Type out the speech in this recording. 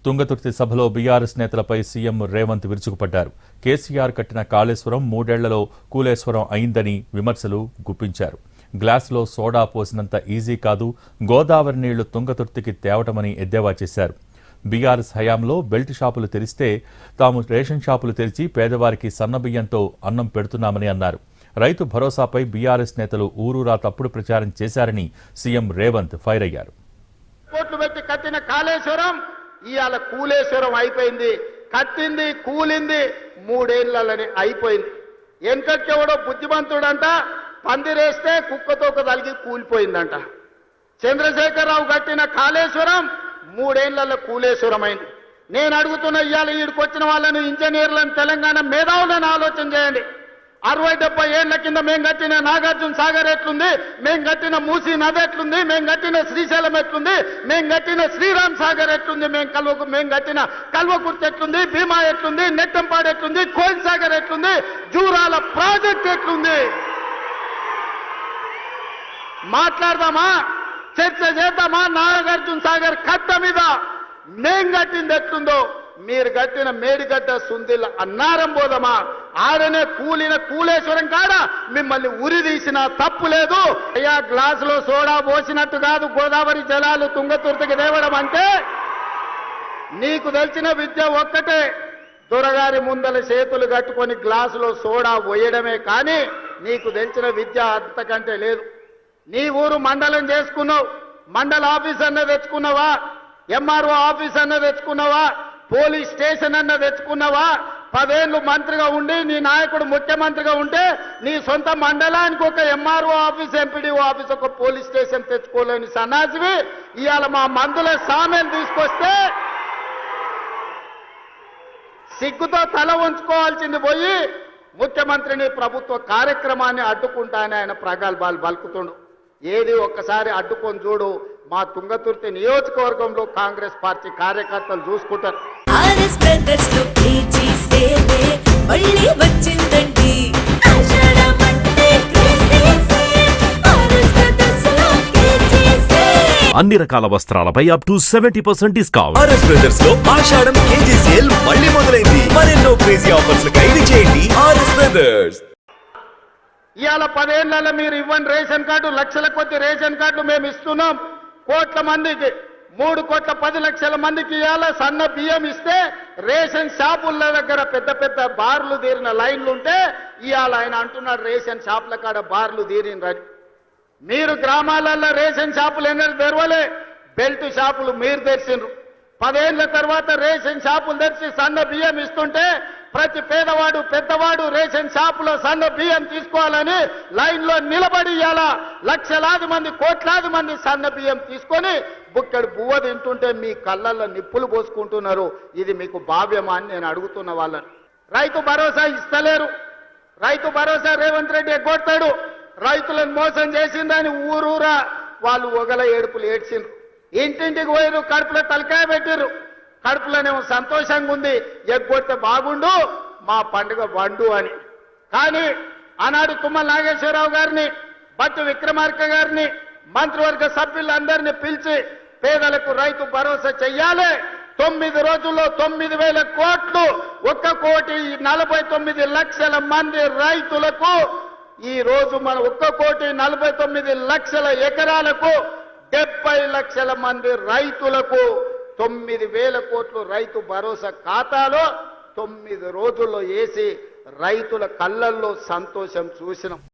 తుంగతుర్తి సభలో బీఆర్ఎస్ నేతలపై సీఎం రేవంత్ విరుచుకుపడ్డారు. కేసీఆర్ కట్టిన కాళేశ్వరం 3 ఏళ్లలో కూలేశ్వరం అయిందని విమర్శలు గుప్పించారు. గ్లాసులో సోడా పోసినంత ఈజీ కాదు గోదావరి నీళ్లు తుంగతుర్తికి తేవటమని ఎద్దేవా చేశారు. బీఆర్ఎస్ హయాంలో బెల్ట్ షాపులు తెరిస్తే తాము రేషన్ షాపులు తెరిచి పేదవారికి సన్నబియ్యంతో అన్నం పెడుతున్నామని అన్నారు. రైతు భరోసాపై బీఆర్ఎస్ నేతలు ఊరూరా తప్పుడు ప్రచారం చేశారని సీఎం రేవంత్ ఫైర్ అయ్యారు. కోట్లు పెట్టి కట్టిన కాళేశ్వరం ఇవాళ కూలేశ్వరం అయిపోయింది. కట్టింది కూలింది 3 ఏళ్లలోనే అయిపోయింది. వెనకకెవడో బుద్ధిమంతుడంట పందిరేస్తే కుక్కతో తలిగి కూలిపోయిందంట. చంద్రశేఖరరావు కట్టిన కాళేశ్వరం 3 ఏళ్లలో కూలేశ్వరం అయింది. నేను అడుగుతున్న ఇవాళ ఈడికి వచ్చిన వాళ్ళని ఇంజనీర్లను తెలంగాణ మేధావులను ఆలోచన చేయండి. 60-70 ఏళ్ల కింద మేము కట్టిన నాగార్జున సాగర్ ఎట్లుంది, మేము కట్టిన మూసీ నది ఎట్లుంది, మేము కట్టిన శ్రీశైలం ఎట్లుంది, మేము కట్టిన శ్రీరామ్ సాగర్ ఎట్లుంది, మేము కట్టిన కల్వకుర్తి ఎట్లుంది, భీమా ఎట్లుంది, నెట్టంపాడు ఎట్లుంది, కోయిల్ సాగర్ ఎట్లుంది, జూరాల ప్రాజెక్ట్ ఎట్లుంది. మాట్లాడదామా, చర్చ చేద్దామా? నాగార్జున సాగర్ కట్ట మీద మేం కట్టింది ఎట్లుందో మీరు కట్టిన మేడిగడ్డ సుందిల్ అన్నారం పోదమా? ఆడనే కూలిన కూలేశ్వరం కాడ మిమ్మల్ని ఉరి తీసిన తప్పు లేదు. అయ్యా గ్లాసులో సోడా పోసినట్టు కాదు గోదావరి జలాలు తుంగతుర్తికి తేవడం అంటే. నీకు తెలిసిన విద్య ఒక్కటే, దొరగారి ముందల చేతులు కట్టుకొని గ్లాసులో సోడా పోయడమే కానీ నీకు తెలిసిన విద్య అంతకంటే లేదు. నీ ఊరు మండలం చేసుకున్నావు, మండల ఆఫీస్ అన్న తెచ్చుకున్నావా, ఎంఆర్ఓ ఆఫీస్ అన్న తెచ్చుకున్నావా, పోలీస్ స్టేషన్ అన్న తెచ్చుకున్నావా? 10 ఏళ్లు మంత్రిగా ఉండి నీ నాయకుడు ముఖ్యమంత్రిగా ఉంటే నీ సొంత మండలానికి ఒక ఎంఆర్ఓ ఆఫీస్, ఎంపీడీఓ ఆఫీస్, ఒక పోలీస్ స్టేషన్ తెచ్చుకోలేని సన్నాసివి ఇవాళ మా మందుల సామెలు తీసుకొస్తే సిగ్గుతో తల ఉంచుకోవాల్సింది పోయి ముఖ్యమంత్రిని ప్రభుత్వ కార్యక్రమాన్ని అడ్డుకుంటానని ఆయన ప్రగల్భాలు పలుకుతుండు. ఏది ఒక్కసారి అడ్డుకొని చూడు. మా తుంగతుర్తి నియోజకవర్గంలో కాంగ్రెస్ పార్టీ కార్యకర్తలు చూసుకుంటారు. అన్ని రకాల వస్త్రాలపై up to 70% discount. RS Brothers లో ఆషాఢం కేజీ సేల్ మళ్ళీ మొదలైంది. మరెన్నో క్రేజీ ఆఫర్స్ ఖైదు చేయండి ఆర్ఎస్ బ్రదర్స్. ఇవాళ 10 ఏళ్లలో మీరు ఇవ్వండి రేషన్ కార్డు, లక్షల కొద్ది రేషన్ కార్డు మేము ఇస్తున్నాం. కోట్ల మందికి 3,10,00,000 మందికి ఇవాళ సన్న బియ్యం ఇస్తే రేషన్ షాపుల దగ్గర పెద్ద పెద్ద బార్లు తీరిన లైన్లు ఉంటే ఇవాళ ఆయన అంటున్నాడు రేషన్ షాపుల కాడ బార్లు తీరినరని. మీరు గ్రామాలలో రేషన్ షాపులు ఎన్నడూ తెరవలే, బెల్ట్ షాపులు మీరు తెరిచిండ్రు. 10 ఏళ్ల తర్వాత రేషన్ షాపులు తెరిచి సన్న బియ్యం ఇస్తుంటే ప్రతి పేదవాడు పెద్దవాడు రేషన్ షాపులో సన్న బియ్యం తీసుకోవాలని లైన్లో నిలబడి ఇవాళ లక్షలాది మంది కోట్లాది మంది సన్న బియ్యం తీసుకొని బుక్కడు బువ్వ తింటుంటే మీ కళ్ళల్లో నిప్పులు పోసుకుంటున్నారు. ఇది మీకు భావ్యమా అని నేను అడుగుతున్న వాళ్ళని. రైతు భరోసా ఇస్తలేరు. రైతు భరోసా రేవంత్ రెడ్డి ఎగ్గొడతాడు. రైతులను మోసం చేసిందని ఊరూరా వాళ్ళు ఒగల ఏడుపులు ఏడ్చిండ్రు. ఇంటింటికి పోయిరు, కడుపులో తలకాయ పెట్టిర్రు. కడుపులోనేమో సంతోషంగా ఉంది, ఎగ్గొడితే బాగుండు మా పండుగ వండు అని. కానీ ఆనాడు తుమ్మల నాగేశ్వరరావు గారిని, బట్టి విక్రమార్క గారిని, మంత్రివర్గ సభ్యులందరినీ పిలిచి పేదలకు రైతు భరోసా చెయ్యాలి. 9 రోజుల్లో 9,000 కోట్లు, 1,49,00,000 మంది రైతులకు ఈ రోజు మన 1,49,00,000 ఎకరాలకు 70 లక్షల మంది రైతులకు 9,000 కోట్లు రైతు భరోసా ఖాతాలో 9 రోజుల్లో వేసి రైతుల కళ్ళల్లో సంతోషం చూసినాం.